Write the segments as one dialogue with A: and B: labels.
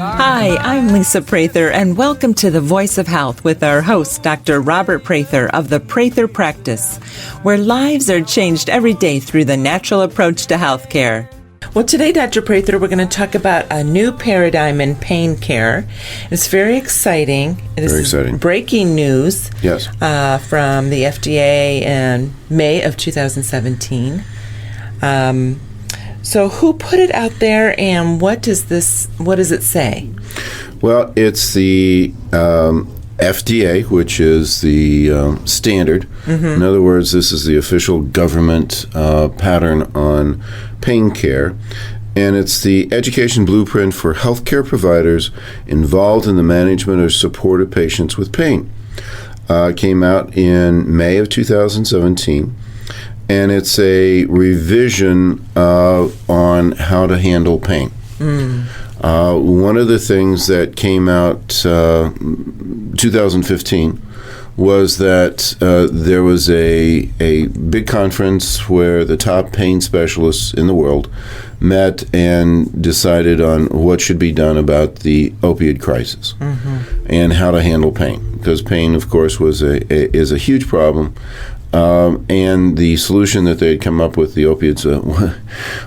A: Hi, I'm Lisa Prather, and welcome to The Voice of Health with our host, Dr. Robert Prather of the Prather Practice, where lives are changed every day through the natural approach to healthcare. Well, today, Dr. Prather, we're going to talk about a new paradigm in pain care. It's very exciting. This is breaking news from the FDA in May of 2017. So who put it out there, and what does it say?
B: Well, it's the FDA, which is the standard. Mm-hmm. In other words, this is the official government pattern on pain care, and it's the education blueprint for healthcare providers involved in the management or support of patients with pain. Came out in May of 2017. And it's a revision on how to handle pain. One of the things that came out 2015 was that there was a big conference where the top pain specialists in the world met and decided on what should be done about the opioid crisis and how to handle pain. Because pain, of course, is a huge problem. And the solution that they had come up with, the opiates,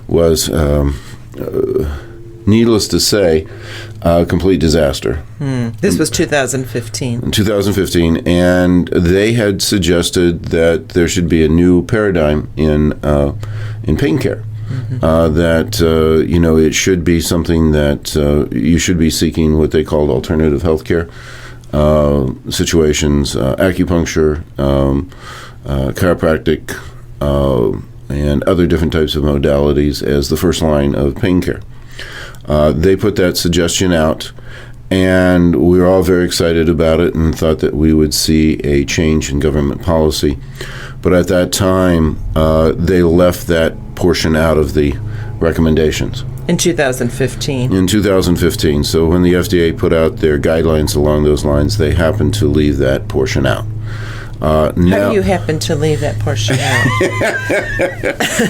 B: was, needless to say, a complete disaster.
A: This was 2015.
B: 2015, and they had suggested that there should be a new paradigm in pain care. That it should be something that you should be seeking what they called alternative healthcare situations, acupuncture. Chiropractic, and other different types of modalities as the first line of pain care. They put that suggestion out, and we were all very excited about it and thought that we would see a change in government policy. But at that time, they left that portion out of the recommendations.
A: In 2015.
B: In 2015. So when the FDA put out their guidelines along those lines, they happened to leave that portion out.
A: How do you happen to leave that portion out?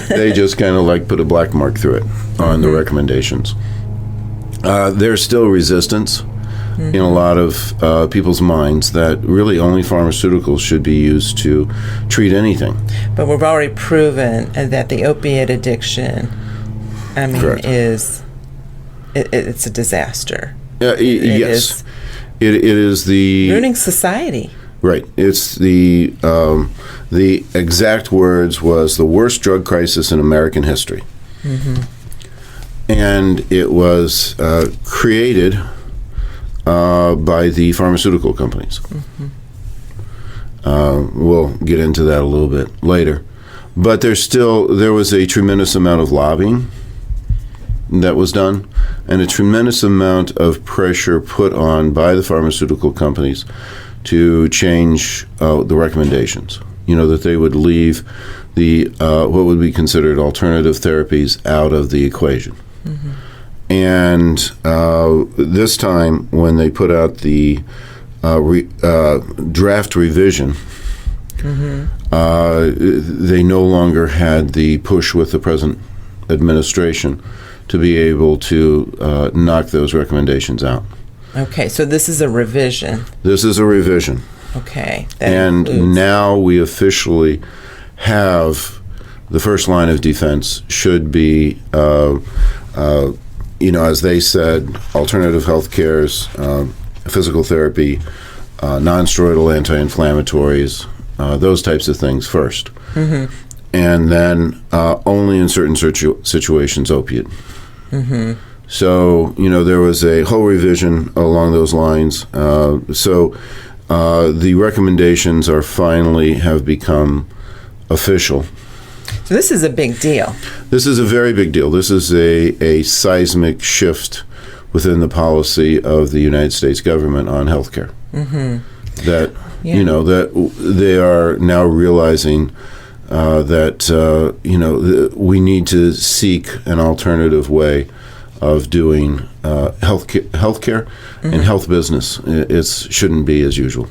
B: They just kind of put a black mark through it on the recommendations. There's still resistance in a lot of people's minds that really only pharmaceuticals should be used to treat anything.
A: But we've already proven that the opiate addiction, it's a disaster.
B: Yes. It is the...
A: ruining society.
B: Right. It's the exact words was the worst drug crisis in American history. And it was created by the pharmaceutical companies. We'll get into that a little bit later. But there was a tremendous amount of lobbying that was done, and a tremendous amount of pressure put on by the pharmaceutical companies to change the recommendations, that they would leave the what would be considered alternative therapies out of the equation. And this time, when they put out the draft revision, they no longer had the push with the present administration to be able to knock those recommendations out.
A: Okay, so this is a revision.
B: This is a revision.
A: Okay.
B: And now we officially have the first line of defense should be, as they said, alternative health cares, physical therapy, non-steroidal anti-inflammatories, those types of things first. And then only in certain situations opiate. So, there was a whole revision along those lines. The recommendations have become official.
A: So this is a big deal.
B: This is a very big deal. This is a seismic shift within the policy of the United States government on healthcare. That, that they are now realizing that, we need to seek an alternative way of doing healthcare and health business. It shouldn't be as usual.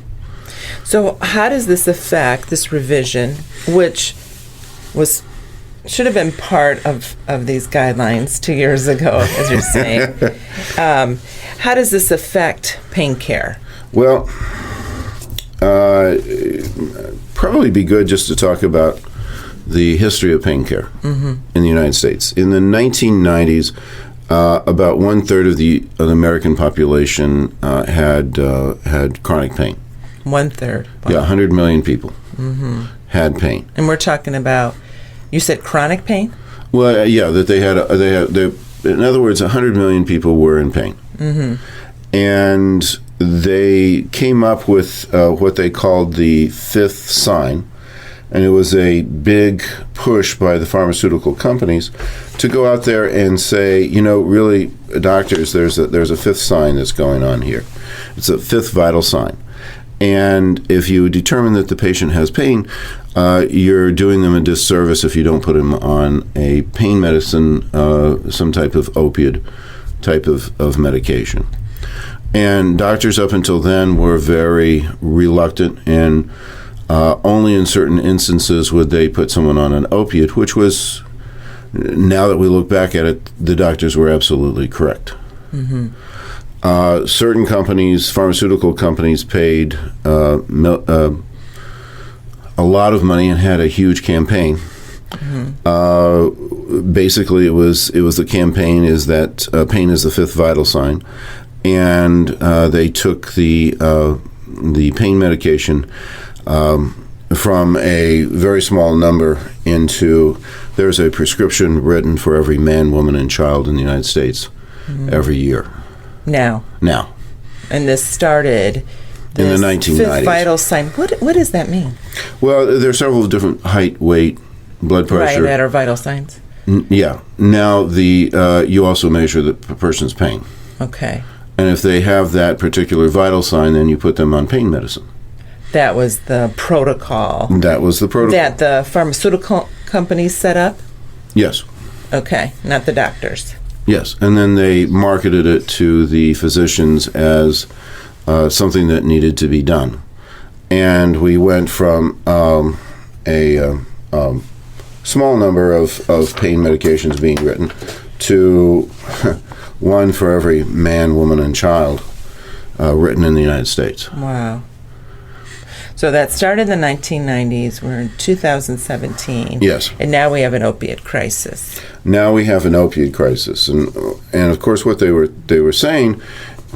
A: So how does this affect this revision, which was should have been part of these guidelines 2 years ago, as you're saying. How does this affect pain care?
B: Well, probably be good just to talk about the history of pain care in the United States. In the 1990s, about 1/3 of the American population had chronic pain.
A: 1/3. Wow.
B: Yeah, 100 million people had pain.
A: And we're talking about, you said chronic pain?
B: Well, yeah, that they had. In other words, 100 million people were in pain, and they came up with what they called the fifth sign. And it was a big push by the pharmaceutical companies to go out there and say, really, doctors, there's a fifth sign that's going on here. It's a fifth vital sign. And if you determine that the patient has pain, you're doing them a disservice if you don't put them on a pain medicine, some type of opiate type of medication. And doctors up until then were very reluctant, and only in certain instances would they put someone on an opiate, which was, now that we look back at it, the doctors were absolutely correct. Certain companies, pharmaceutical companies, paid a lot of money and had a huge campaign. Basically, it was the campaign is that pain is the fifth vital sign, and they took the pain medication from a very small number into, there's a prescription written for every man, woman, and child in the United States every year.
A: Now. And this started
B: in the 1990s.
A: Fifth vital sign. What does that mean?
B: Well, there are several different height, weight, blood pressure.
A: Right, that are vital signs.
B: Yeah. Now you also measure the person's pain.
A: Okay.
B: And if they have that particular vital sign, then you put them on pain medicine.
A: That was the protocol.
B: That was the protocol.
A: That the pharmaceutical companies set up?
B: Yes.
A: Okay, not the doctors.
B: Yes, and then they marketed it to the physicians as something that needed to be done. And we went from a small number of pain medications being written to one for every man, woman, and child written in the United States.
A: Wow. So that started in the 1990s. We're in 2017.
B: Yes.
A: And now we have an opiate crisis.
B: Now we have an opiate crisis. And of course what they were saying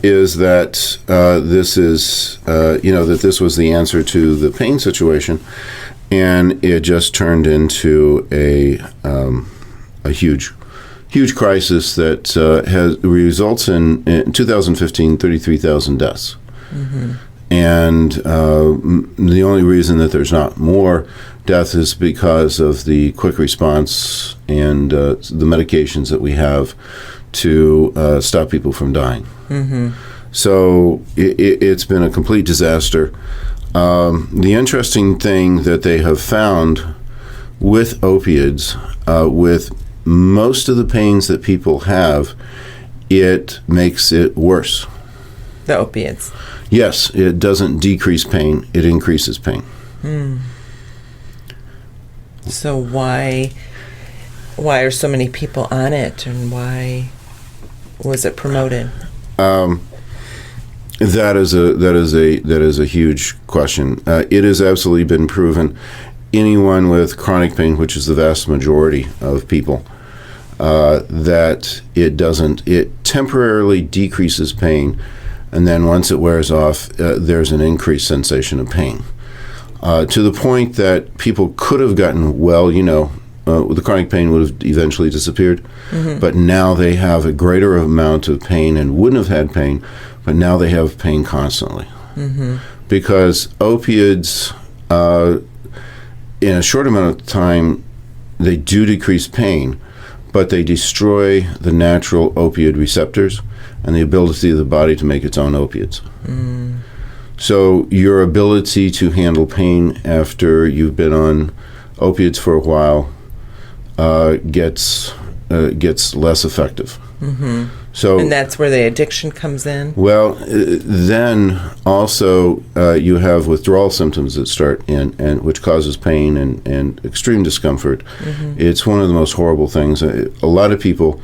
B: is that this is, that this was the answer to the pain situation. And it just turned into a huge crisis that results in 2015, 33,000 deaths. And the only reason that there's not more death is because of the quick response and the medications that we have to stop people from dying. So it's been a complete disaster. The interesting thing that they have found with opioids, with most of the pains that people have, it makes it worse.
A: The opiates.
B: Yes, it doesn't decrease pain, it increases pain.
A: So why are so many people on it, and why was it promoted?
B: That is a huge question. It has absolutely been proven. Anyone with chronic pain, which is the vast majority of people, that it temporarily decreases pain. And then once it wears off, there's an increased sensation of pain. To the point that people could have gotten well, the chronic pain would have eventually disappeared. But now they have a greater amount of pain and wouldn't have had pain, but now they have pain constantly. Because opioids, in a short amount of time, they do decrease pain, but they destroy the natural opioid receptors and the ability of the body to make its own opiates. So your ability to handle pain after you've been on opiates for a while gets less effective. So,
A: and that's where the addiction comes in?
B: Well, then also you have withdrawal symptoms that start and which causes pain and extreme discomfort. Mm-hmm. It's one of the most horrible things. A lot of people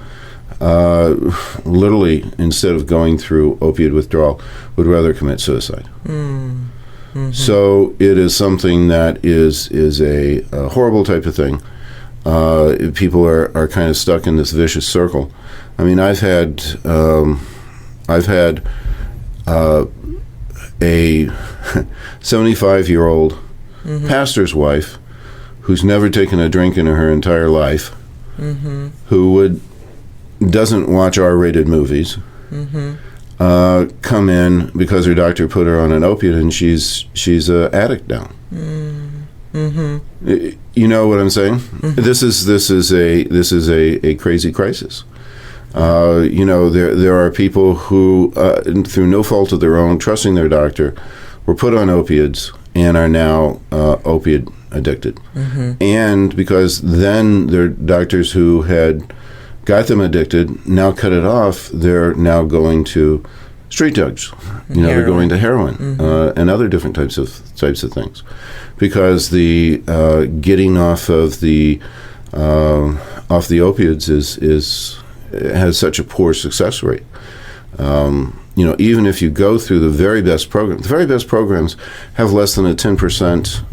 B: literally, instead of going through opiate withdrawal, would rather commit suicide. Mm-hmm. So it is something that is a horrible type of thing. People are kind of stuck in this vicious circle. I mean, I've had a 75-year-old mm-hmm. pastor's wife who's never taken a drink in her entire life, mm-hmm. who doesn't watch R-rated movies, mm-hmm. Come in because her doctor put her on an opiate, and she's an addict now. Mm-hmm. You know what I'm saying? Mm-hmm. This is a crazy crisis. There are people who, through no fault of their own, trusting their doctor, were put on opiates and are now opiate addicted. Mm-hmm. And because then their doctors who had got them addicted now cut it off, they're now going to street drugs. They're going to heroin, mm-hmm. And other different types of things, because the getting off of the opiates has such a poor success rate. Even if you go through the very best programs have less than a 10%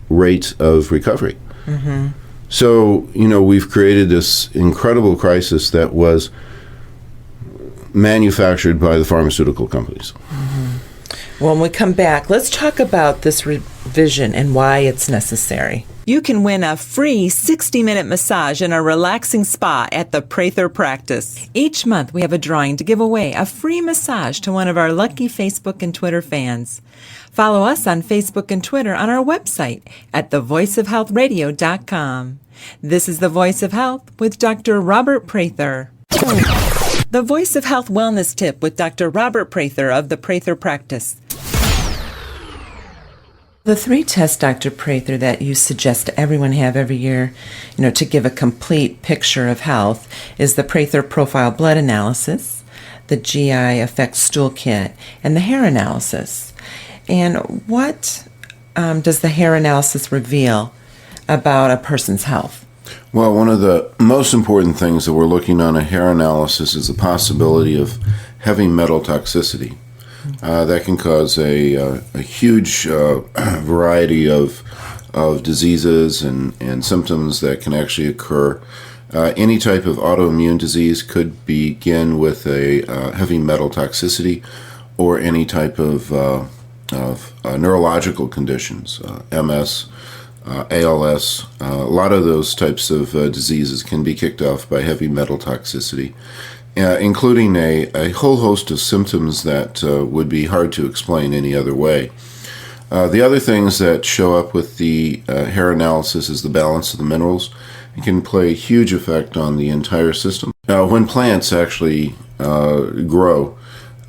B: rate of recovery. Mm-hmm. So, we've created this incredible crisis that was manufactured by the pharmaceutical companies.
A: Mm-hmm. When we come back, let's talk about this revision and why it's necessary. You can win a free 60-minute massage in a relaxing spa at the Prather practice. Each month, we have a drawing to give away a free massage to one of our lucky Facebook and Twitter fans. Follow us on Facebook and Twitter on our website at thevoiceofhealthradio.com. This is The Voice of Health with Dr. Robert Prather. The Voice of Health Wellness Tip with Dr. Robert Prather of the Prather practice. The 3 tests, Dr. Prather, that you suggest everyone have every year, to give a complete picture of health is the Prather Profile Blood Analysis, the GI Effect Stool Kit, and the hair analysis. And what does the hair analysis reveal about a person's health?
B: Well, one of the most important things that we're looking on a hair analysis is the possibility of heavy metal toxicity. That can cause a huge variety of diseases and symptoms that can actually occur. Any type of autoimmune disease could begin with a heavy metal toxicity, or any type of neurological conditions, MS, ALS. A lot of those types of diseases can be kicked off by heavy metal toxicity. Including a whole host of symptoms that would be hard to explain any other way. The other things that show up with the hair analysis is the balance of the minerals. It can play a huge effect on the entire system. When plants actually grow,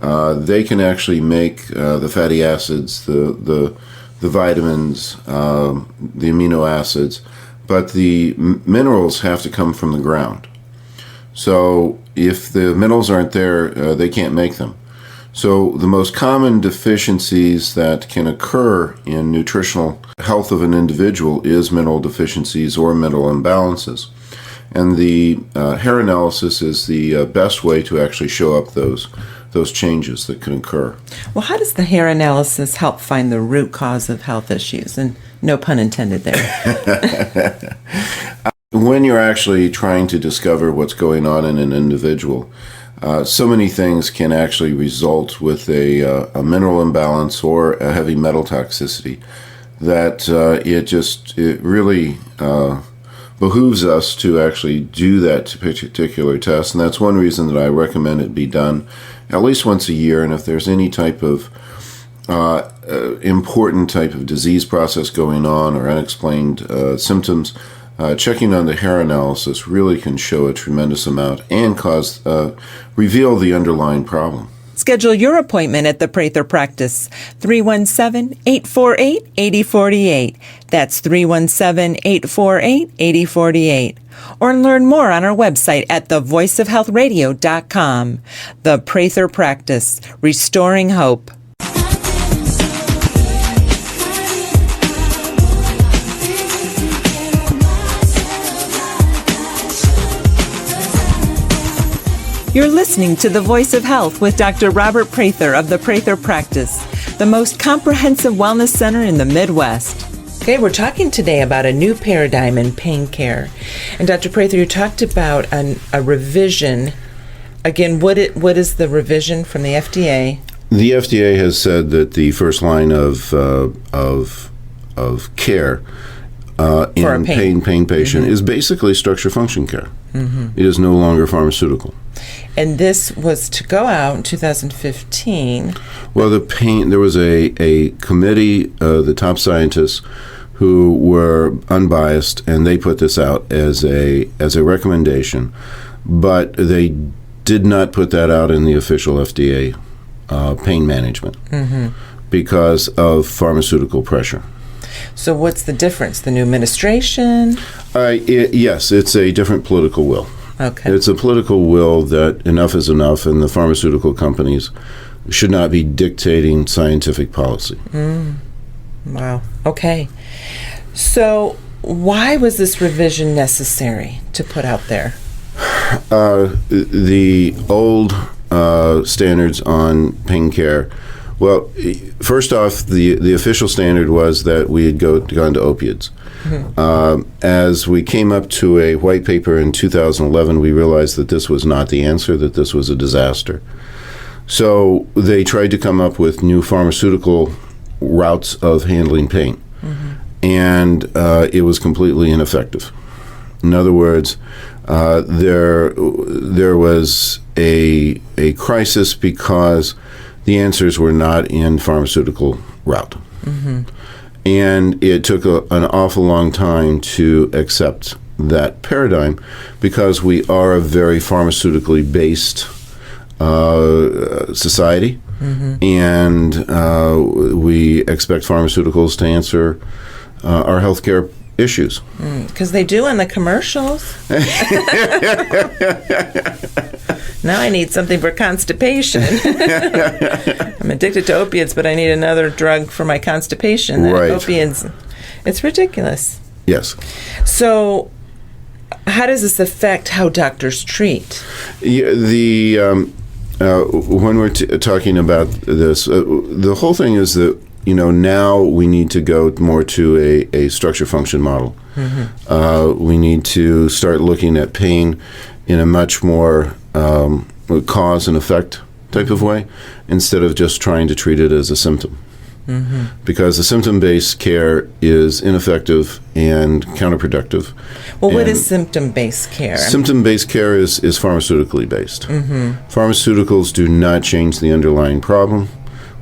B: they can actually make the fatty acids, the vitamins, the amino acids, but the minerals have to come from the ground. So if the minerals aren't there, they can't make them. So the most common deficiencies that can occur in nutritional health of an individual is mineral deficiencies or mineral imbalances. And the hair analysis is the best way to actually show up those changes that can occur.
A: Well, how does the hair analysis help find the root cause of health issues? And no pun intended there.
B: When you're actually trying to discover what's going on in an individual, so many things can actually result with a mineral imbalance or a heavy metal toxicity that it really behooves us to actually do that particular test. And that's one reason that I recommend it be done at least once a year. And if there's any type of important type of disease process going on or unexplained symptoms, checking on the hair analysis really can show a tremendous amount and reveal the underlying problem.
A: Schedule your appointment at the Prather Practice, 317-848-8048. That's 317-848-8048. Or learn more on our website at thevoiceofhealthradio.com. The Prather Practice, restoring hope. You're listening to The Voice of Health with Dr. Robert Prather of the Prather Practice, the most comprehensive wellness center in the Midwest. Okay, we're talking today about a new paradigm in pain care. And Dr. Prather, you talked about a revision. Again, what is the revision from the FDA?
B: The FDA has said that the first line of care in a pain patient is basically structure function care. It is no longer pharmaceutical.
A: And this was to go out in 2015.
B: Well, there was a committee, the top scientists, who were unbiased, and they put this out as a recommendation, but they did not put that out in the official FDA pain management because of pharmaceutical pressure.
A: So what's the difference? The new administration?
B: Yes, it's a different political will.
A: Okay.
B: It's a political will that enough is enough, and the pharmaceutical companies should not be dictating scientific policy.
A: Wow. Okay. So why was this revision necessary to put out there?
B: The old standards on pain care. Well, first off, the official standard was that we had gone to opiates. As we came up to a white paper in 2011, we realized that this was not the answer, that this was a disaster. So they tried to come up with new pharmaceutical routes of handling pain, and it was completely ineffective. In other words, there was a crisis because the answers were not in pharmaceutical route. And it took an awful long time to accept that paradigm because we are a very pharmaceutically based society, and we expect pharmaceuticals to answer our healthcare issues.
A: Because they do in the commercials. Now I need something for constipation. I'm addicted to opiates, but I need another drug for my constipation.
B: Right.
A: Opiates. It's ridiculous.
B: Yes.
A: So how does this affect how doctors treat?
B: When we're talking about this, the whole thing is that now we need to go more to a structure function model. We need to start looking at pain in a much more cause and effect type of way, instead of just trying to treat it as a symptom. Because the symptom-based care is ineffective and counterproductive.
A: Well, what is symptom-based care?
B: Symptom-based care is pharmaceutically based. Pharmaceuticals do not change the underlying problem.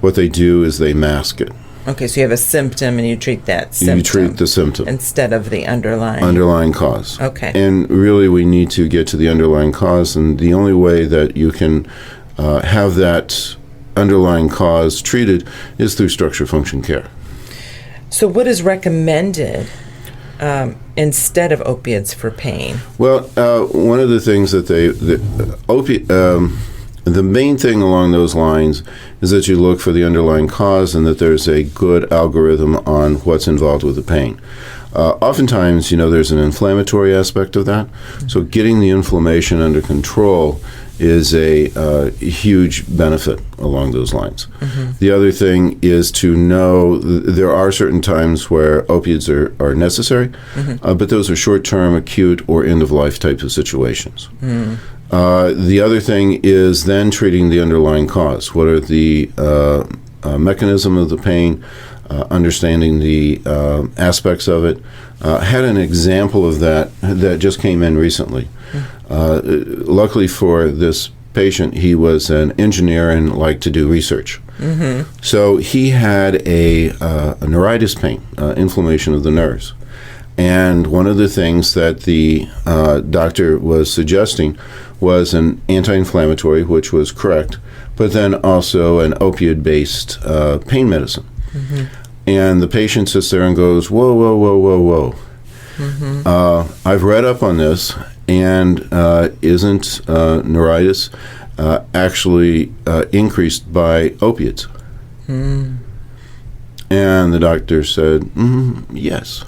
B: What they do is they mask it.
A: Okay, so you have a symptom and you treat that symptom.
B: You treat the symptom.
A: Instead of the underlying
B: cause.
A: Okay.
B: And really we need to get to the underlying cause, and the only way that you can have that underlying cause treated is through structure function care.
A: So what is recommended instead of opiates for pain?
B: Well, one of the things that the main thing along those lines is that you look for the underlying cause and that there's a good algorithm on what's involved with the pain. Oftentimes, there's an inflammatory aspect of that. So getting the inflammation under control is a huge benefit along those lines. The other thing is to know there are certain times where opiates are necessary, but those are short-term, acute, or end-of-life types of situations. The other thing is then treating the underlying cause. What are the mechanism of the pain, understanding the aspects of it. Had an example of that just came in recently. Luckily for this patient, he was an engineer and liked to do research. So he had a neuritis pain, inflammation of the nerves. And one of the things that the doctor was suggesting was an anti-inflammatory, which was correct, but then also an opioid-based pain medicine. And the patient sits there and goes, whoa, whoa, whoa, whoa, whoa. I've read up on this, and isn't neuritis actually increased by opiates? And the doctor said, yes.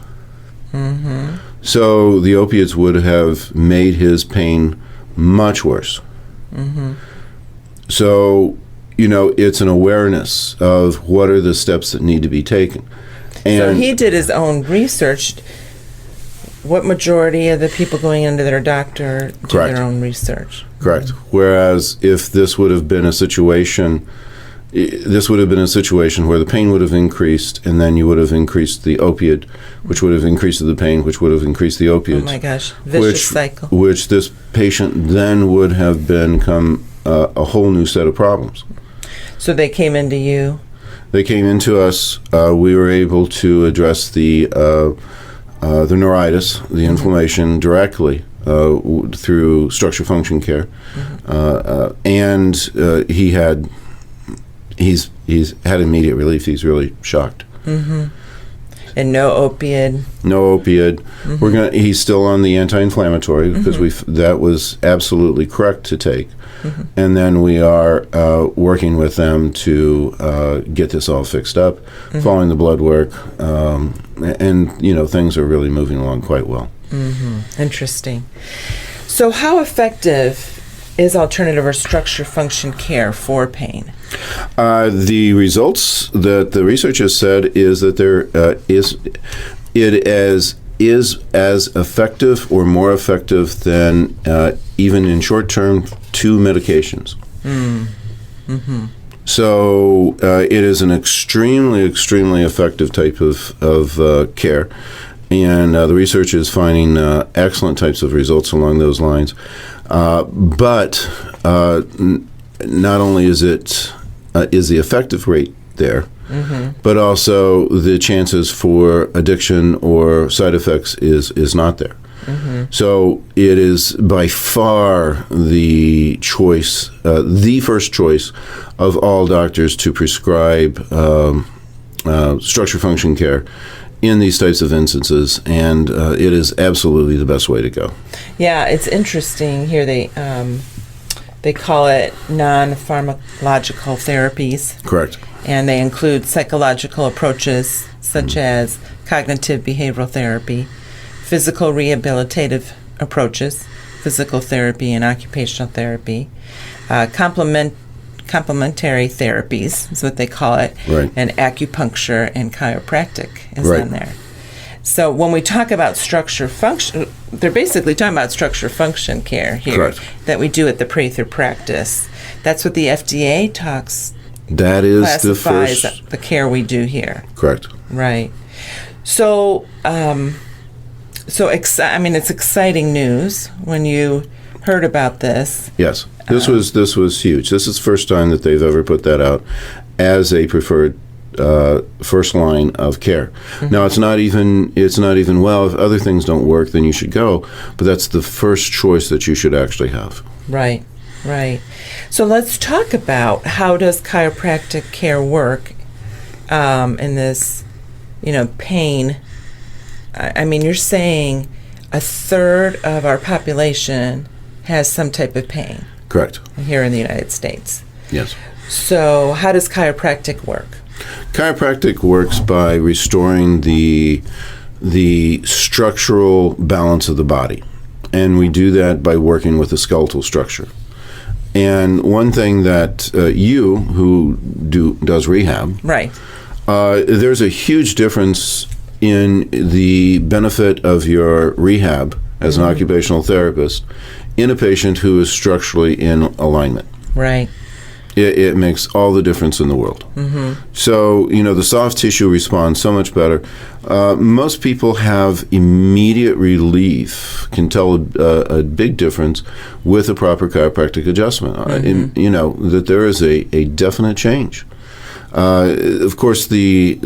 B: So the opiates would have made his pain much worse. So, it's an awareness of what are the steps that need to be taken. And
A: so he did his own research. What majority of the people going into their doctor do their own research?
B: Correct. Whereas if this would have been a situation, where the pain would have increased, and then you would have increased the opiate, which would have increased the pain, which would have increased the opiates.
A: Oh my gosh, vicious cycle.
B: Which this patient then would have become a whole new set of problems.
A: So they came into you?
B: They came into us. We were able to address the neuritis, the inflammation directly through structure function care, and he's had immediate relief. He's really shocked.
A: And no opioid.
B: No opioid. He's still on the anti-inflammatory because that was absolutely correct to take. And then we are working with them to get this all fixed up, following the blood work, and things are really moving along quite well.
A: Interesting. So how effective is alternative or structure function care for pain?
B: The results that the research has said is that it is as effective or more effective than even in short-term 2 medications. So it is an extremely, extremely effective type of care. And the research is finding excellent types of results along those lines. But not only is the effective rate there, but also the chances for addiction or side effects is not there. So it is by far the choice, the first choice of all doctors to prescribe structure function care in these types of instances, and it is absolutely the best way to go.
A: Yeah, it's interesting here. They call it non-pharmacological therapies.
B: Correct.
A: And they include psychological approaches such as cognitive behavioral therapy, physical rehabilitative approaches, physical therapy and occupational therapy, complementary therapies is what they call it,
B: right.
A: And acupuncture and chiropractic is
B: right.
A: on there. So when we talk about structure function, they're basically talking about structure function care here.
B: Correct.
A: That we do at the Prather practice. That's what the FDA
B: classifies
A: the care we do here.
B: Correct.
A: Right. So, it's exciting news when you heard about this.
B: Yes, this was huge. This is the first time that they've ever put that out as a preferred first line of care. Now it's not even well, if other things don't work, then you should go. But that's the first choice that you should actually have.
A: Right. So let's talk about how does chiropractic care work in this, pain. I mean, you're saying a third of our population has some type of pain.
B: Correct.
A: Here in the United States.
B: Yes.
A: So how does chiropractic work?
B: Chiropractic works by restoring the structural balance of the body. And we do that by working with the skeletal structure. And one thing that you, who does rehab,
A: right,
B: there's a huge difference in the benefit of your rehab as an occupational therapist in a patient who is structurally in alignment.
A: Right.
B: It makes all the difference in the world. So, the soft tissue responds so much better. Most people have immediate relief, can tell a big difference with a proper chiropractic adjustment. That there is a definite change. Of course, the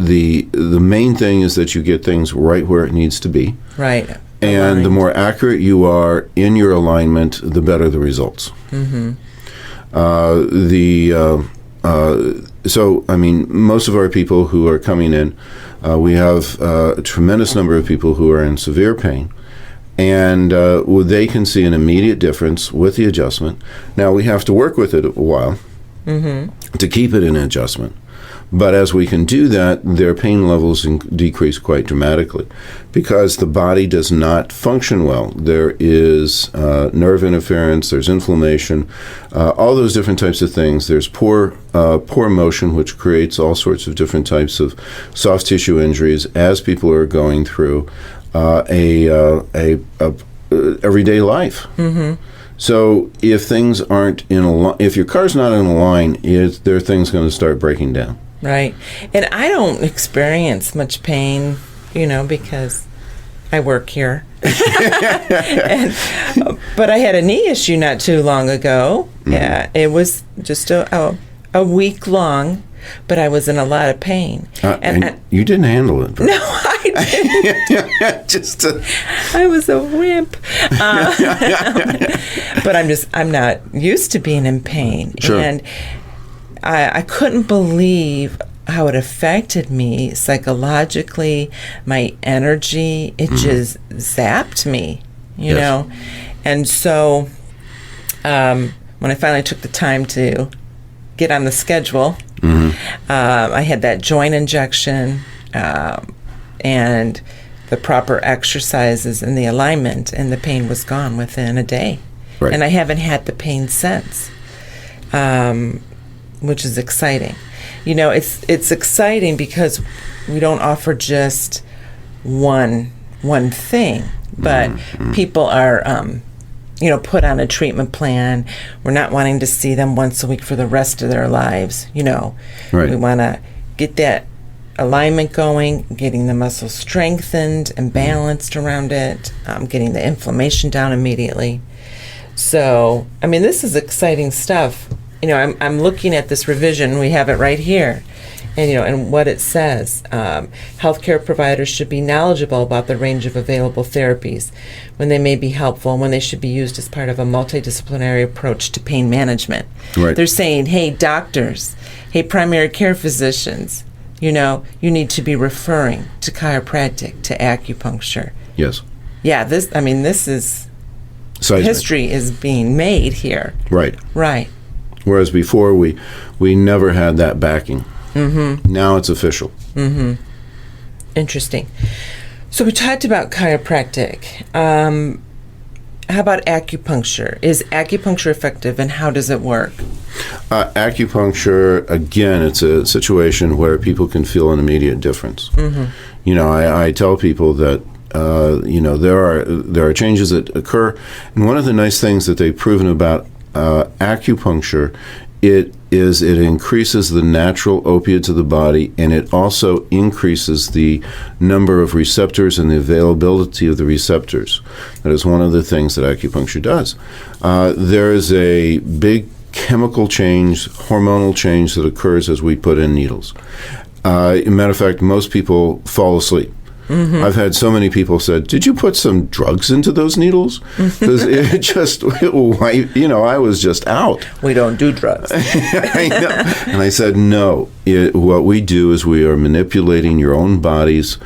B: main thing is that you get things right where it needs to be.
A: Right.
B: And the more accurate you are in your alignment, the better the results. So, I mean, most of our people who are coming in, we have a tremendous number of people who are in severe pain. And they can see an immediate difference with the adjustment. Now, we have to work with it a while to keep it in adjustment. But as we can do that, their pain levels decrease quite dramatically because the body does not function well. There is nerve interference, there's inflammation, all those different types of things. There's poor motion, which creates all sorts of different types of soft tissue injuries as people are going through everyday life. So if things aren't if your car's not in a line, there are things going to start breaking down.
A: Right. And I don't experience much pain, because I work here. But I had a knee issue not too long ago. Yeah, it was just a week long, but I was in a lot of pain.
B: And you didn't handle it.
A: No, I didn't. I was a wimp. But I'm not used to being in pain.
B: Sure.
A: And I couldn't believe how it affected me psychologically, my energy. It just zapped me, you know. And so when I finally took the time to get on the schedule, I had that joint injection and the proper exercises and the alignment, and the pain was gone within a day.
B: Right.
A: And I haven't had the pain since. Which is exciting. It's exciting because we don't offer just one thing, but people are, put on a treatment plan. We're not wanting to see them once a week for the rest of their lives.
B: Right.
A: We want to get that alignment going, getting the muscle strengthened and balanced around it, getting the inflammation down immediately. So, this is exciting stuff. I'm looking at this revision. We have it right here. And what it says. Healthcare providers should be knowledgeable about the range of available therapies, when they may be helpful, and when they should be used as part of a multidisciplinary approach to pain management.
B: Right.
A: They're saying, hey, doctors, hey, primary care physicians, you need to be referring to chiropractic, to acupuncture.
B: Yes.
A: Yeah, this is...
B: Seismic.
A: History is being made here.
B: Right.
A: Right.
B: Whereas before we never had that backing. Now it's official.
A: Interesting. So we talked about chiropractic. How about acupuncture? Is acupuncture effective, and how does it work?
B: Acupuncture, again, it's a situation where people can feel an immediate difference. I tell people that there are changes that occur, and one of the nice things that they've proven about acupuncture, it increases the natural opiates of the body, and it also increases the number of receptors and the availability of the receptors. That is one of the things that acupuncture does. There is a big chemical change, hormonal change that occurs as we put in needles. As a matter of fact, most people fall asleep. I've had so many people said, "Did you put some drugs into those needles?" Because I was just out.
A: We don't do drugs.
B: I know. And I said, no. What we do is we are manipulating your own body's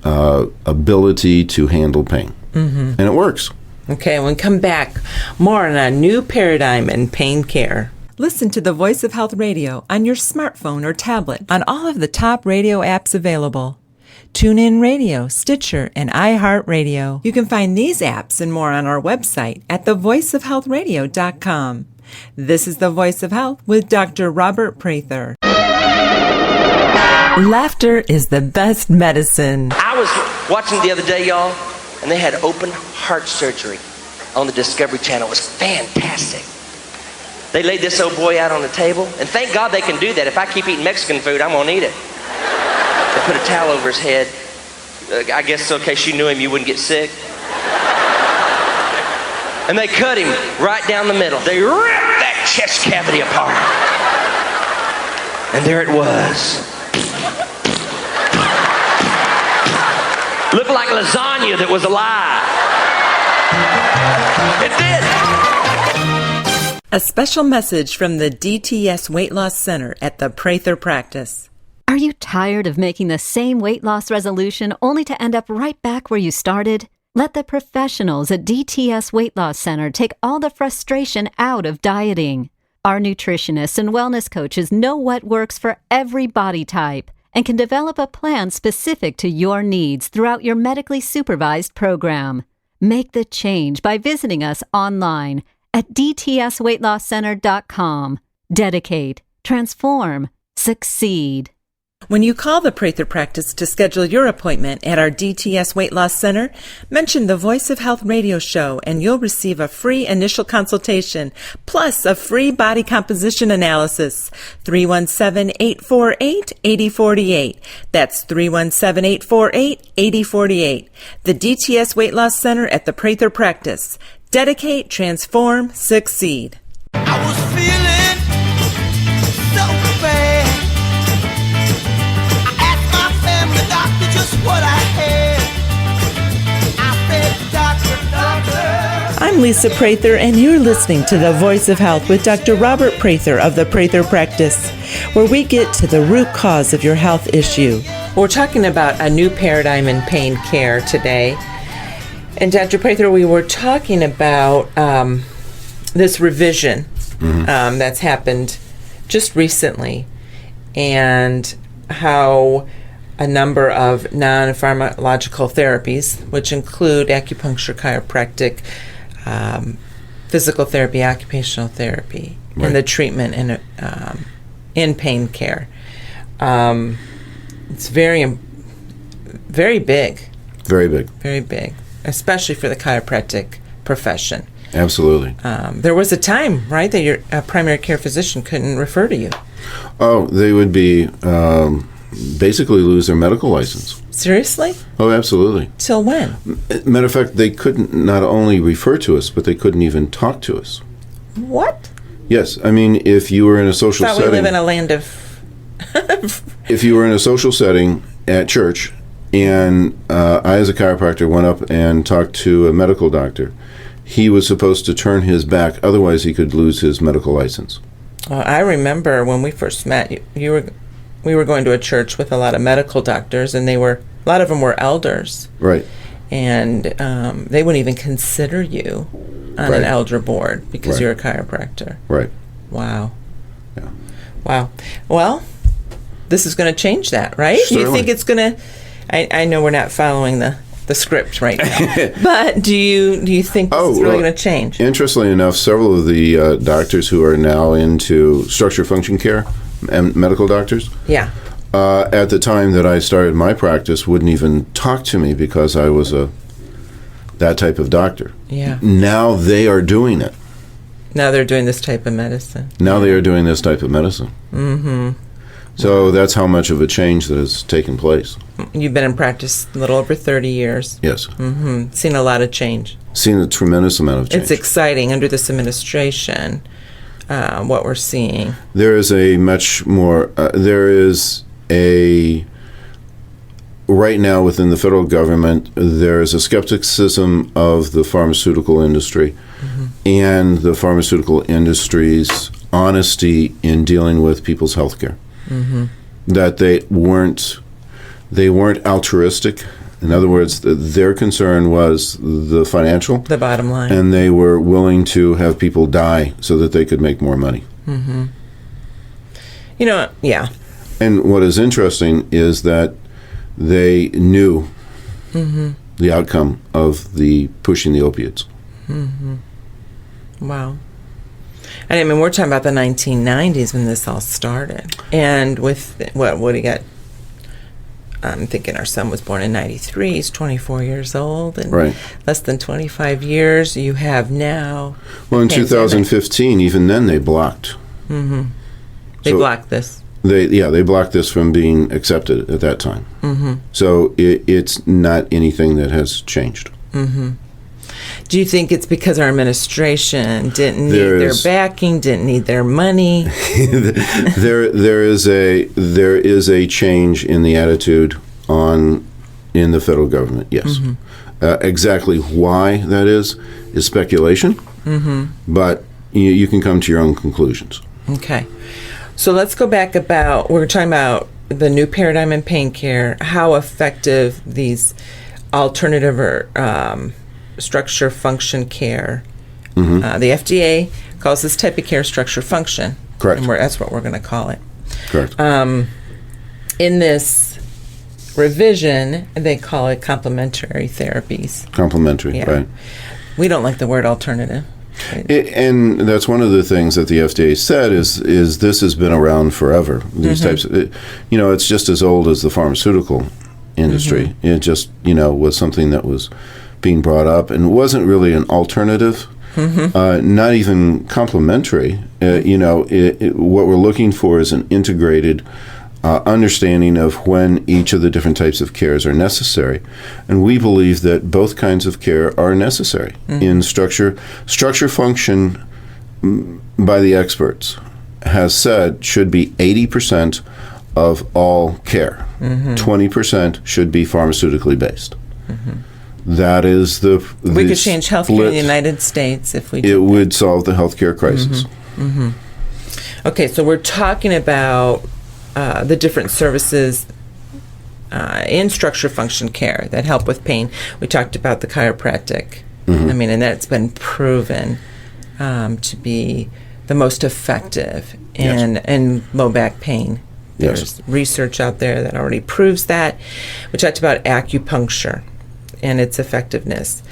B: ability to handle pain. And it works.
A: Okay, we'll come back more on a new paradigm in pain care. Listen to the Voice of Health Radio on your smartphone or tablet on all of the top radio apps available. TuneIn Radio, Stitcher, and iHeartRadio. You can find these apps and more on our website at thevoiceofhealthradio.com. This is The Voice of Health with Dr. Robert Prather. Laughter is the best medicine.
C: I was watching the other day, y'all, and they had open heart surgery on the Discovery Channel. It was fantastic. They laid this old boy out on the table, and thank God they can do that. If I keep eating Mexican food, I'm gonna eat it. They put a towel over his head. I guess so in case you knew him, you wouldn't get sick. And they cut him right down the middle. They ripped that chest cavity apart. And there it was. Looked like lasagna that was alive. It did.
A: A special message from the DTS Weight Loss Center at the Prather Practice.
D: Are you tired of making the same weight loss resolution only to end up right back where you started? Let the professionals at DTS Weight Loss Center take all the frustration out of dieting. Our nutritionists and wellness coaches know what works for every body type and can develop a plan specific to your needs throughout your medically supervised program. Make the change by visiting us online at dtsweightlosscenter.com. Dedicate, transform, succeed.
A: When you call the Prather Practice to schedule your appointment at our DTS Weight Loss Center, mention the Voice of Health radio show and you'll receive a free initial consultation, plus a free body composition analysis. 317-848-8048. That's 317-848-8048. The DTS Weight Loss Center at the Prather Practice. Dedicate, transform, succeed.
E: I was feeling so bad. Just what I had. I said, doctor.
A: I'm Lisa Prather, and you're listening to The Voice of Health with Dr. Robert Prather of the Prather Practice, where we get to the root cause of your health issue. We're talking about a new paradigm in pain care today. And Dr. Prather, we were talking about this revision that's happened just recently, and how a number of non-pharmacological therapies, which include acupuncture, chiropractic, physical therapy, occupational therapy, and the treatment in pain care. It's very big.
B: Very big.
A: Very big, especially for the chiropractic profession.
B: Absolutely.
A: There was a time, right, that your primary care physician couldn't refer to you.
B: Oh, they would be... basically lose their medical license.
A: Seriously?
B: Oh, absolutely.
A: Till when?
B: Matter of fact, they couldn't not only refer to us, but they couldn't even talk to us.
A: What?
B: Yes. I mean, if you were in a social setting...
A: we live in a land of...
B: If you were in a social setting at church, and I as a chiropractor went up and talked to a medical doctor, he was supposed to turn his back, otherwise he could lose his medical license.
A: I remember when we first met, we were going to a church with a lot of medical doctors, and a lot of them were elders.
B: Right.
A: And they wouldn't even consider you on an elder board because you're a chiropractor.
B: Right.
A: Wow.
B: Yeah.
A: Wow. Well, this is going to change that, right?
B: Certainly.
A: You think it's going to... I know we're not following the script right now, but do you think this is really going to change?
B: Interestingly enough, several of the doctors who are now into structure function care, and medical doctors, at the time that I started my practice, wouldn't even talk to me because I was that type of doctor.
A: Yeah.
B: Now they are doing it.
A: Now they're doing this type of medicine.
B: Now they are doing this type of medicine. Mm-hmm. So that's how much of a change that has taken place.
A: You've been in practice a little over 30 years.
B: Yes.
A: Mm-hmm. Seen a lot of change.
B: Seen a tremendous amount of change.
A: It's exciting under this administration. What we're seeing.
B: There is a much more, right now within the federal government, there is a skepticism of the pharmaceutical industry and the pharmaceutical industry's honesty in dealing with people's health care. That they weren't altruistic. In other words, their concern was the financial.
A: The bottom line.
B: And they were willing to have people die so that they could make more money.
A: Yeah.
B: And what is interesting is that they knew the outcome of the pushing the opiates.
A: Wow. And I mean, we're talking about the 1990s when this all started. And with, what do you got? I'm thinking our son was born in 93. He's 24 years old. And less than 25 years you have now.
B: Well, in 2015, even then they blocked.
A: They blocked this.
B: They blocked this from being accepted at that time. So it's not anything that has changed.
A: Do you think it's because our administration didn't need their backing, didn't need their money?
B: there is a change in the attitude in the federal government. Yes, exactly why that is speculation. But you can come to your own conclusions.
A: Okay. So let's go back we're talking about the new paradigm in pain care, how effective these alternative or structure function care. The FDA calls this type of care structure function.
B: Correct.
A: And that's what we're going to call it.
B: Correct.
A: In this revision, they call it complementary therapies.
B: Complementary,
A: Yeah.
B: right.
A: We don't like the word alternative.
B: And that's one of the things that the FDA said is this has been around forever. These types of, it's just as old as the pharmaceutical industry. It just, was something that was being brought up and wasn't really an alternative, not even complementary. What we're looking for is an integrated understanding of when each of the different types of cares are necessary. And we believe that both kinds of care are necessary. In structure function by the experts has said should be 80% of all care. 20% should be pharmaceutically based. That is
A: we could change healthcare in the United States if we did.
B: It would solve the healthcare crisis.
A: Okay, so we're talking about the different services in structure function care that help with pain. We talked about the chiropractic. And that's been proven to be the most effective in low back pain. There's research out there that already proves that. We talked about acupuncture and its effectiveness.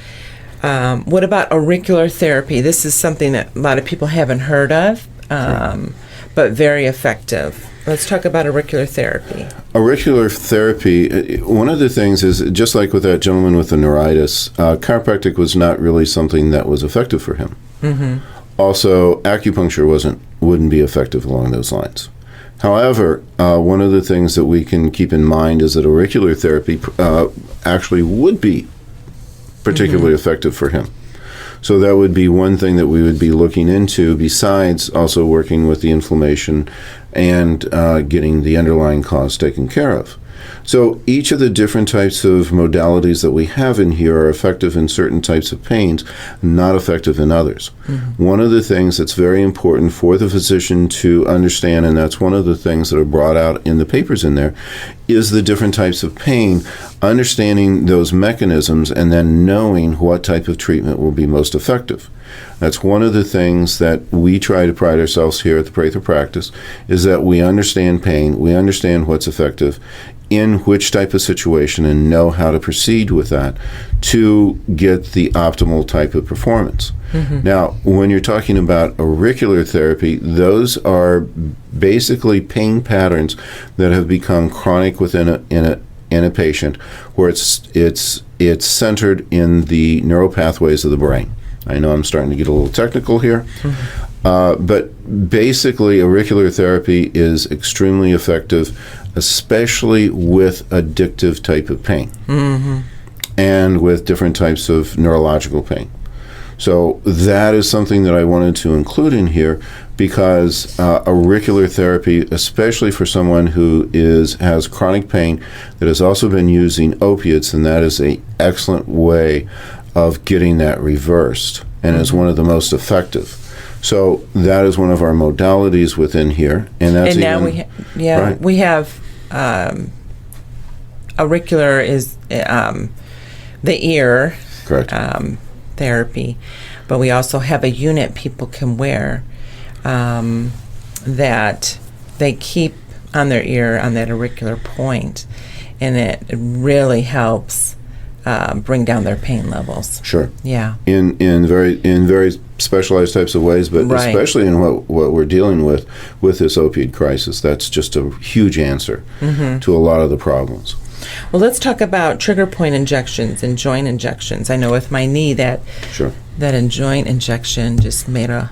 A: What about auricular therapy? This is something that a lot of people haven't heard of, but very effective. Let's talk about auricular therapy.
B: Auricular therapy, one of the things is, just like with that gentleman with the neuritis, chiropractic was not really something that was effective for him. Also, acupuncture wouldn't be effective along those lines. However, one of the things that we can keep in mind is that auricular therapy actually would be particularly effective for him. So that would be one thing that we would be looking into, besides also working with the inflammation and getting the underlying cause taken care of. So each of the different types of modalities that we have in here are effective in certain types of pains, not effective in others. One of the things that's very important for the physician to understand, and that's one of the things that are brought out in the papers in there, is the different types of pain, understanding those mechanisms, and then knowing what type of treatment will be most effective. That's one of the things that we try to pride ourselves here at the Prather practice, is that we understand pain, we understand what's effective in which type of situation, and know how to proceed with that to get the optimal type of performance. Now, when you're talking about auricular therapy, those are basically pain patterns that have become chronic within a patient, where it's centered in the neural pathways of the brain. I know I'm starting to get a little technical here, but basically auricular therapy is extremely effective, especially with addictive type of pain and with different types of neurological pain. So that is something that I wanted to include in here, because auricular therapy, especially for someone who has chronic pain that has also been using opiates, and that is an excellent way of getting that reversed, and is one of the most effective. So that is one of our modalities within here, and that's. And now
A: we have auricular is the ear.
B: Correct.
A: Therapy, but we also have a unit people can wear that they keep on their ear on that auricular point, and it really helps bring down their pain levels.
B: Sure.
A: Yeah.
B: In very specialized types of ways, but especially in what we're dealing with this opiate crisis, that's just a huge answer to a lot of the problems.
A: Well, let's talk about trigger point injections and joint injections. I know with my knee that joint injection just made a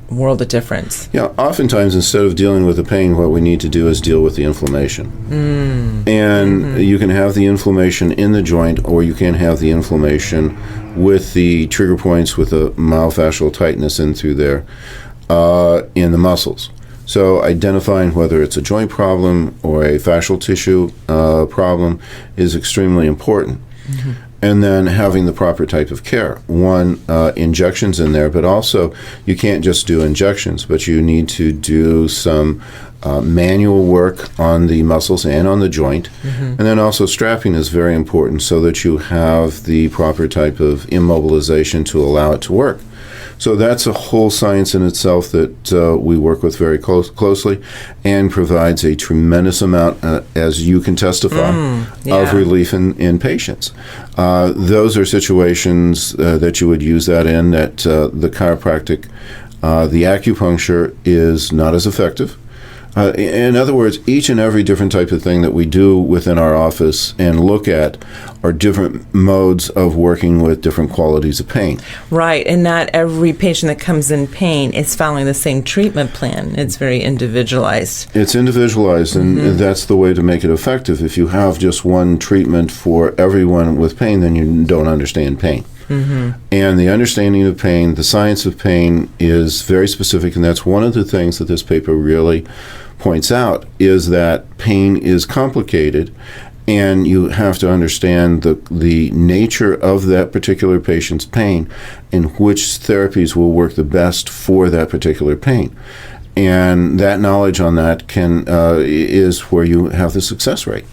A: world of difference.
B: Yeah, oftentimes instead of dealing with the pain, what we need to do is deal with the inflammation. And you can have the inflammation in the joint, or you can have the inflammation with the trigger points with a myofascial tightness in through there in the muscles. So identifying whether it's a joint problem or a fascial tissue problem is extremely important. and then having the proper type of care. One, injections in there, but also you can't just do injections, but you need to do some manual work on the muscles and on the joint. And then also strapping is very important so that you have the proper type of immobilization to allow it to work. So that's a whole science in itself that we work with very closely and provides a tremendous amount, as you can testify, of relief in patients. Those are situations that you would use that in, that the chiropractic, the acupuncture is not as effective. In other words, each and every different type of thing that we do within our office and look at are different modes of working with different qualities of pain.
A: Right, and not every patient that comes in pain is following the same treatment plan. It's very individualized.
B: It's individualized, and that's the way to make it effective. If you have just one treatment for everyone with pain, then you don't understand pain. And the understanding of pain, the science of pain, is very specific, and that's one of the things that this paper really points out, is that pain is complicated, and you have to understand the nature of that particular patient's pain and which therapies will work the best for that particular pain. And that knowledge on that is where you have the success rate.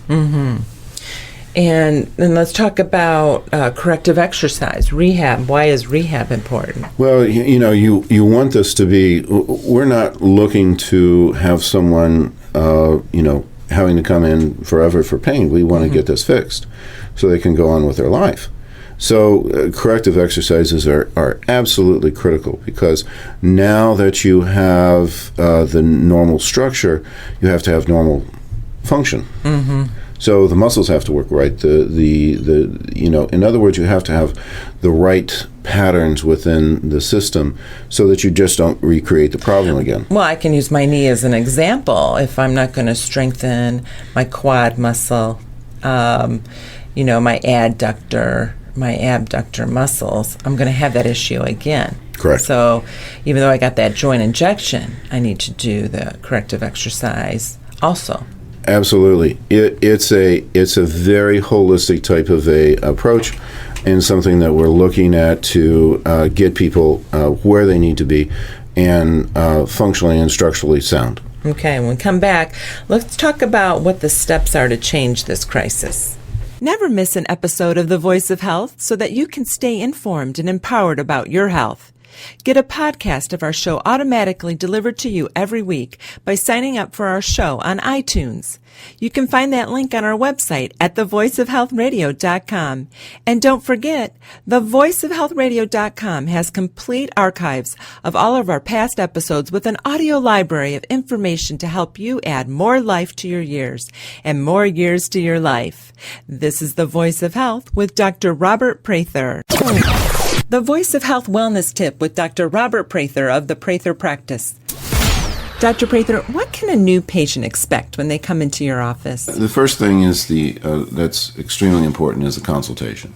A: And then let's talk about corrective exercise, rehab. Why is rehab important?
B: Well, you want this to be, we're not looking to have someone, having to come in forever for pain. We want to get this fixed so they can go on with their life. So corrective exercises are absolutely critical, because now that you have the normal structure, you have to have normal function. So the muscles have to work right. In other words, you have to have the right patterns within the system so that you just don't recreate the problem again.
A: Well, I can use my knee as an example. If I'm not going to strengthen my quad muscle, my abductor muscles, I'm going to have that issue again.
B: Correct.
A: So even though I got that joint injection, I need to do the corrective exercise also.
B: Absolutely. It's a very holistic type of a approach, and something that we're looking at to get people where they need to be and functionally and structurally sound.
A: Okay, when we come back, let's talk about what the steps are to change this crisis. Never miss an episode of The Voice of Health so that you can stay informed and empowered about your health. Get a podcast of our show automatically delivered to you every week by signing up for our show on iTunes. You can find that link on our website at thevoiceofhealthradio.com. And don't forget, thevoiceofhealthradio.com has complete archives of all of our past episodes with an audio library of information to help you add more life to your years and more years to your life. This is The Voice of Health with Dr. Robert Prather. The Voice of Health Wellness Tip with Dr. Robert Prather of the Prather Practice. Dr. Prather, what can a new patient expect when they come into your office?
B: The first thing is that's extremely important, is the consultation.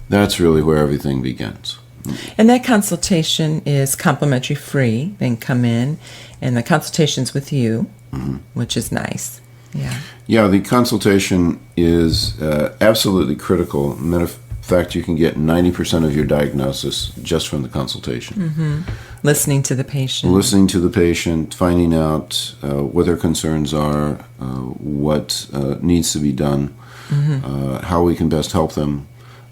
B: That's really where everything begins.
A: And that consultation is complimentary free. They can come in, and the consultation's with you, which is nice. Yeah,
B: the consultation is absolutely critical. Matter of fact, you can get 90% of your diagnosis just from the consultation.
A: Listening to the patient. Finding out what their concerns are, what needs to be done, how we can best help them.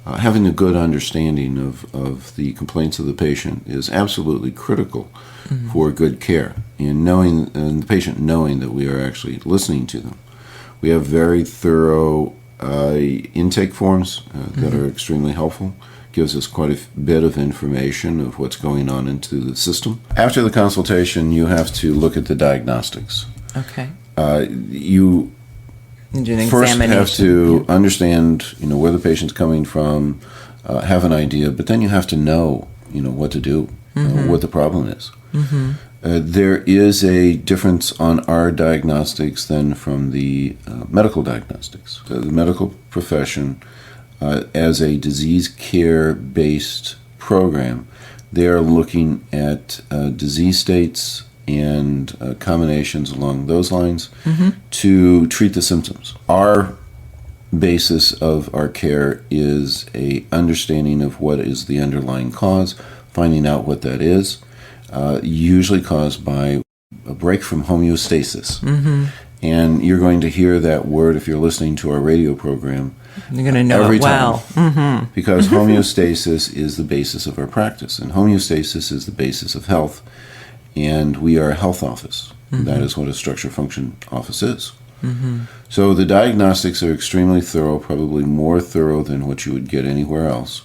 A: Having a good understanding of the complaints of the patient is absolutely critical for good care, and the patient knowing that we are actually listening to them. We have very thorough intake forms that are extremely helpful. Gives us quite a bit of information of what's going on into the system. After the consultation, you have to look at the diagnostics. Okay.
B: You first have to understand, where the patient's coming from, have an idea, but then you have to know, what to do, what the problem is. There is a difference on our diagnostics than from the medical diagnostics. The medical profession, as a disease care-based program, they are looking at disease states and combinations along those lines to treat the symptoms. Our basis of our care is a understanding of what is the underlying cause, finding out what that is, usually caused by a break from homeostasis.
A: Mm-hmm.
B: And you're going to hear that word if you're listening to our radio program.
A: You're going to know
B: every
A: it well.
B: time.
A: Mm-hmm.
B: Because homeostasis is the basis of our practice, and homeostasis is the basis of health, and we are a health office.
A: Mm-hmm.
B: That is what a structure function office is.
A: Mm-hmm.
B: So the diagnostics are extremely thorough, probably more thorough than what you would get anywhere else.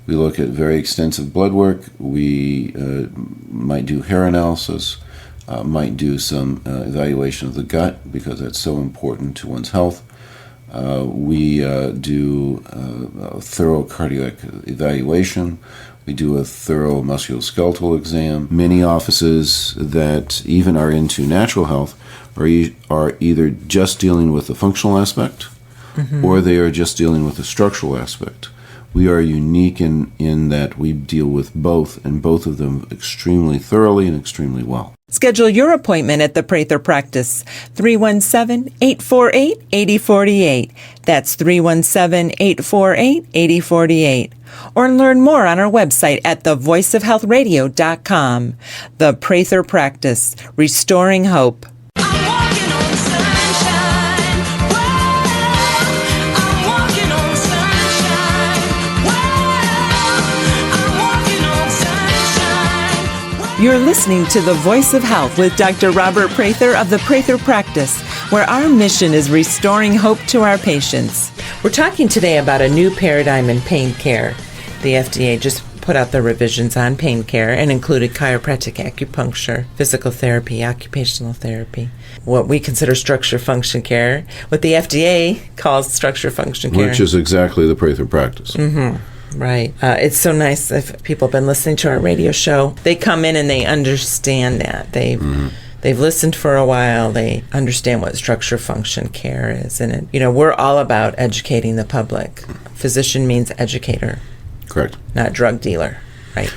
B: We look at very extensive blood work. We might do hair analysis, might do some evaluation of the gut because that's so important to one's health. We do a thorough cardiac evaluation. We do a thorough musculoskeletal exam. Many offices that even are into natural health are either just dealing with the functional aspect or they are just dealing with the structural aspect. We are unique in that we deal with both, and both of them extremely thoroughly and extremely well.
A: Schedule your appointment at the Prather Practice, 317-848-8048. That's 317-848-8048. Or learn more on our website at thevoiceofhealthradio.com. The Prather Practice, restoring hope.
E: I'm walking on sunshine. Whoa, I'm walking on sunshine. Whoa, I'm walking on sunshine.
A: You're listening to The Voice of Health with Dr. Robert Prather of the Prather Practice, where our mission is restoring hope to our patients. We're talking today about a new paradigm in pain care. The FDA just put out the revisions on pain care and included chiropractic, acupuncture, physical therapy, occupational therapy, what we consider structure function care, what the FDA calls structure function care.
B: Which is exactly the Prather practice.
A: Mm-hmm. Right. It's so nice if people have been listening to our radio show. They come in and they understand that. They've listened for a while. They understand what structure function care is. And, we're all about educating the public. Physician means educator.
B: Correct.
A: Not drug dealer, right?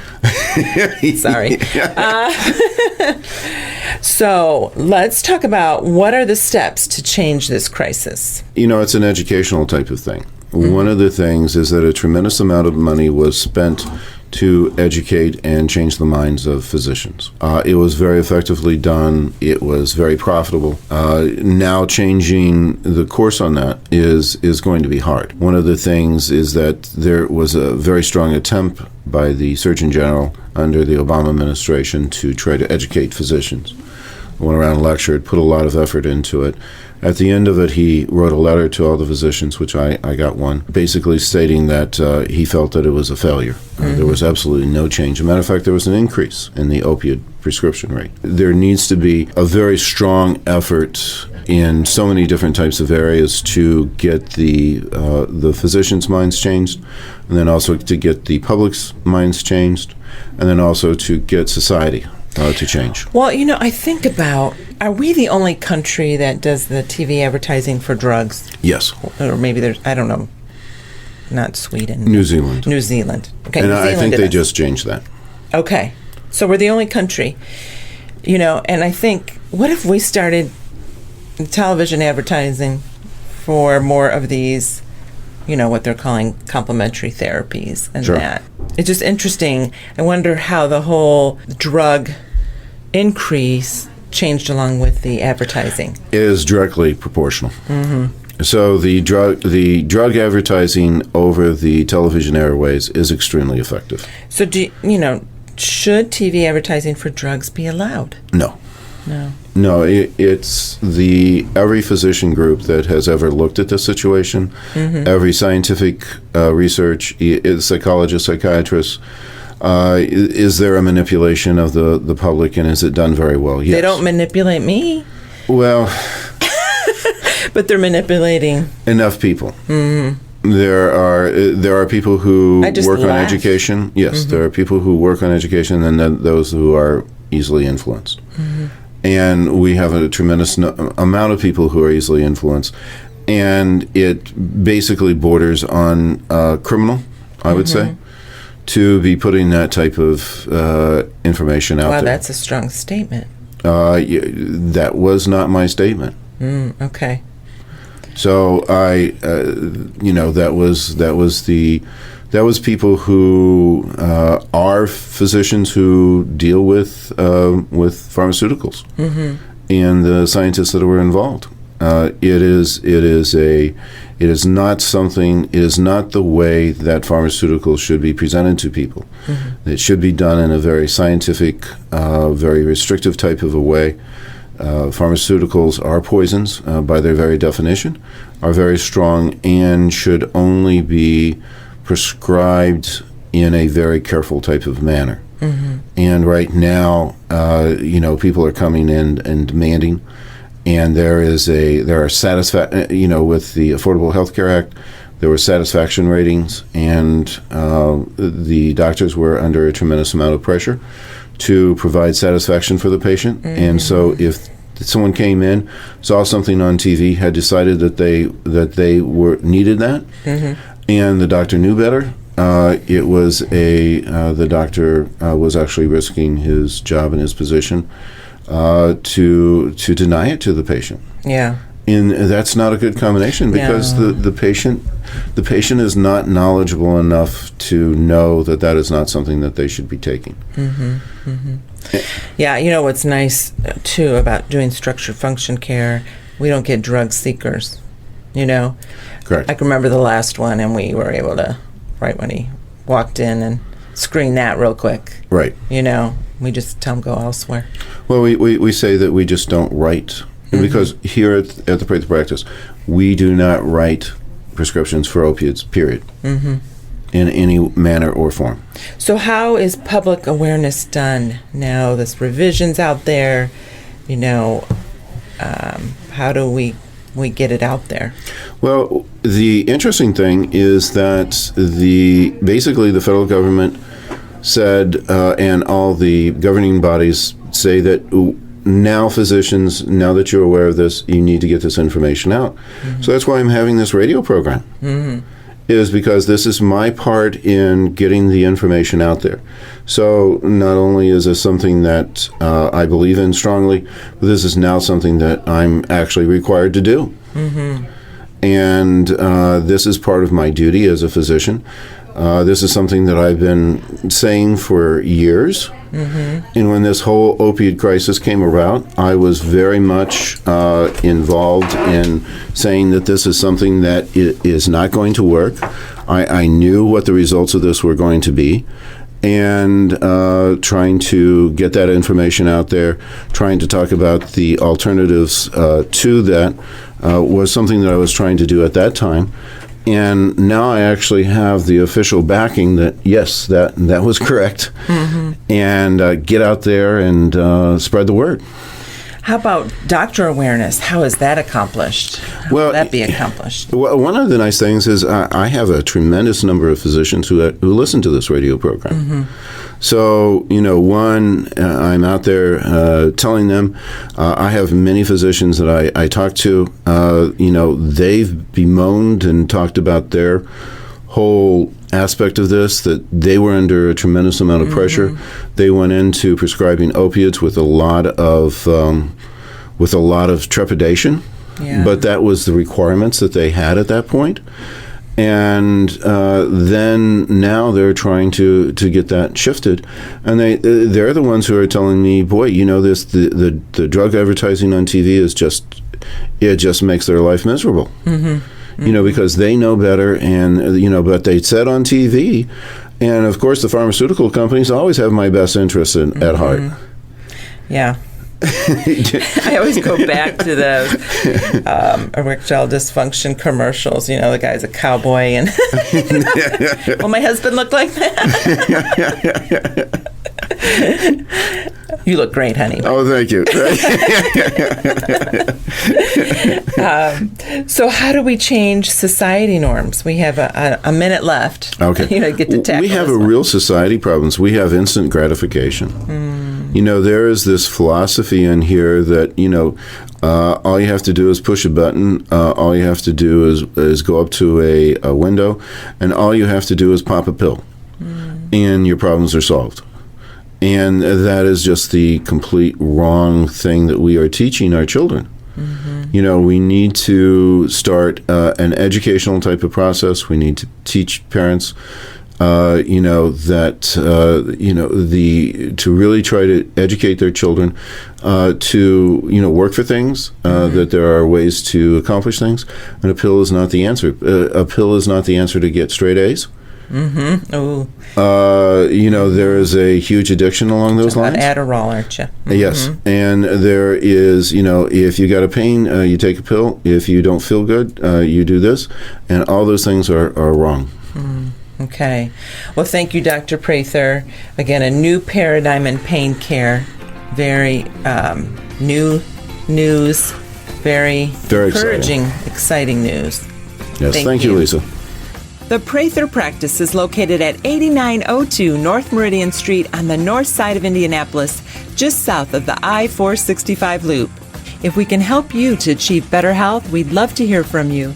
A: Sorry. So let's talk about what are the steps to change this crisis.
B: It's an educational type of thing. One of the things is that a tremendous amount of money was spent to educate and change the minds of physicians. It was very effectively done. It was very profitable. Now changing the course on that is going to be hard. One of the things is that there was a very strong attempt by the Surgeon General under the Obama administration to try to educate physicians. Went around and lectured, put a lot of effort into it. At the end of it, he wrote a letter to all the physicians, which I got one, basically stating that he felt that it was a failure. There was absolutely no change. As a matter of fact, there was an increase in the opioid prescription rate. There needs to be a very strong effort in so many different types of areas to get the physicians' minds changed, and then also to get the public's minds changed, and then also to get society to change.
A: Well, I think about, are we the only country that does the TV advertising for drugs?
B: Yes.
A: Or maybe there's, I don't know, not Sweden.
B: New Zealand.
A: New Zealand. Okay.
B: And
A: New
B: I
A: Zealand
B: think they
A: does.
B: just changed that.
A: Okay. So we're the only country, and I think, what if we started television advertising for more of these, what they're calling complementary therapies and
B: Sure.
A: that? It's just interesting. I wonder how the whole drug increase changed along with the advertising.
B: Is directly proportional. So the drug advertising over the television airways is extremely effective.
A: So should TV advertising for drugs be allowed?
B: No.
A: No.
B: It's every physician group that has ever looked at this situation, every scientific research, psychologist, psychiatrist. Is there a manipulation of the public, and is it done very well? Yes.
A: They don't manipulate me.
B: Well,
A: but they're manipulating
B: enough people. There are people who work on education. Yes, there are people who work on education, and then those who are easily influenced. And we have a tremendous amount of people who are easily influenced, and it basically borders on criminal, I would say, to be putting that type of information out there.
A: Wow, that's a strong statement.
B: That was not my statement.
A: Okay.
B: So that was people who are physicians who deal with pharmaceuticals and the scientists that were involved. It is not the way that pharmaceuticals should be presented to people. It should be done in a very scientific, very restrictive type of a way. Pharmaceuticals are poisons by their very definition, are very strong, and should only be prescribed in a very careful type of manner. And right now, people are coming in and demanding, and there are with the Affordable Health Care Act, there were satisfaction ratings, and the doctors were under a tremendous amount of pressure to provide satisfaction for the patient. And so if someone came in, saw something on TV, had decided that they needed that, and the doctor knew better, the doctor was actually risking his job and his position to deny it to the patient.
A: Yeah.
B: And that's not a good combination, because the patient is not knowledgeable enough to know that that is not something that they should be taking.
A: Yeah, what's nice too about doing structured function care, we don't get drug seekers.
B: Correct.
A: I can remember the last one, and we were able to, right when he walked in, and screen that real quick.
B: Right.
A: We just tell him go elsewhere.
B: Well, we say that we just don't write, because here at the Prather practice, we do not write prescriptions for opiates, period, in any manner or form.
A: So how is public awareness done now? This revision's out there, how do we get it out there?
B: Well, the interesting thing is that basically the federal government said, and all the governing bodies say that now physicians, now that you're aware of this, you need to get this information out. So that's why I'm having this radio program, is because this is my part in getting the information out there. So not only is this something that I believe in strongly, but this is now something that I'm actually required to do. And this is part of my duty as a physician. This is something that I've been saying for years. And when this whole opiate crisis came about, I was very much involved in saying that this is something that is not going to work. I knew what the results of this were going to be, and trying to get that information out there, trying to talk about the alternatives to that was something that I was trying to do at that time. And now I actually have the official backing that, yes, that was correct, and get out there and spread the word.
A: How about doctor awareness? How is that accomplished? How will that be accomplished?
B: Well, one of the nice things is I have a tremendous number of physicians who listen to this radio program. So, I'm out there telling them. I have many physicians that I talk to. They've bemoaned and talked about their whole aspect of this, that they were under a tremendous amount of pressure. They went into prescribing opiates with a lot of trepidation, but that was the requirements that they had at that point. And then now they're trying to get that shifted, and they're the ones who are telling me, boy, the drug advertising on TV is just makes their life miserable. Because they know better, and but they said on TV, and of course the pharmaceutical companies always have my best interests at heart.
A: Yeah. I always go back to those erectile dysfunction commercials. The guy's a cowboy, and well, my husband looked like that. You look great, honey.
B: Oh, thank you.
A: So how do we change society norms? We have a minute left.
B: Okay.
A: Get to tackle
B: we have
A: this one.
B: real society problems. We have instant gratification. There is this philosophy in here that, all you have to do is push a button. All you have to do is go up to a window, and all you have to do is pop a pill, and your problems are solved. And that is just the complete wrong thing that we are teaching our children. We need to start an educational type of process. We need to teach parents, to really try to educate their children to, work for things, that there are ways to accomplish things. And a pill is not the answer. A pill is not the answer to get straight A's.
A: Oh,
B: There is a huge addiction along those lines.
A: Adderall, aren't you?
B: Yes, and there is, if you got a pain, you take a pill. If you don't feel good, you do this, and all those things are wrong.
A: Okay. Well, thank you, Dr. Prather. Again, a new paradigm in pain care. Very new news. Very encouraging, exciting news.
B: Yes, thank you, Lisa.
A: The Prather practice is located at 8902 North Meridian Street on the north side of Indianapolis, just south of the I-465 loop. If we can help you to achieve better health, we'd love to hear from you.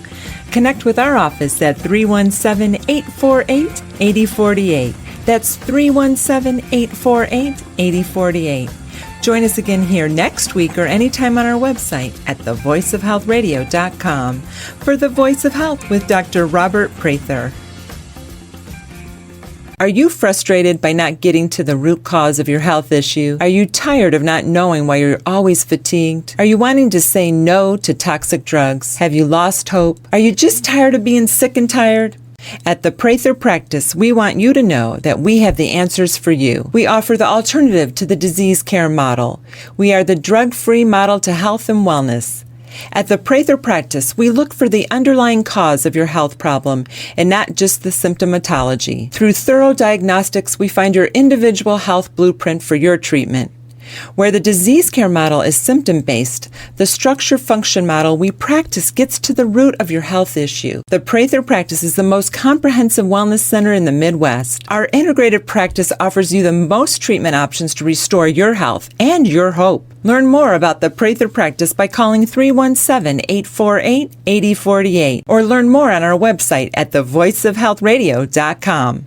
A: Connect with our office at 317-848-8048. That's 317-848-8048. Join us again here next week or anytime on our website at thevoiceofhealthradio.com for The Voice of Health with Dr. Robert Prather. Are you frustrated by not getting to the root cause of your health issue? Are you tired of not knowing why you're always fatigued? Are you wanting to say no to toxic drugs? Have you lost hope? Are you just tired of being sick and tired? At the Prather Practice, we want you to know that we have the answers for you. We offer the alternative to the disease care model. We are the drug-free model to health and wellness. At the Prather Practice, we look for the underlying cause of your health problem and not just the symptomatology. Through thorough diagnostics, we find your individual health blueprint for your treatment. Where the disease care model is symptom-based, the structure-function model we practice gets to the root of your health issue. The Prather Practice is the most comprehensive wellness center in the Midwest. Our integrated practice offers you the most treatment options to restore your health and your hope. Learn more about the Prather Practice by calling 317-848-8048 or learn more on our website at thevoiceofhealthradio.com.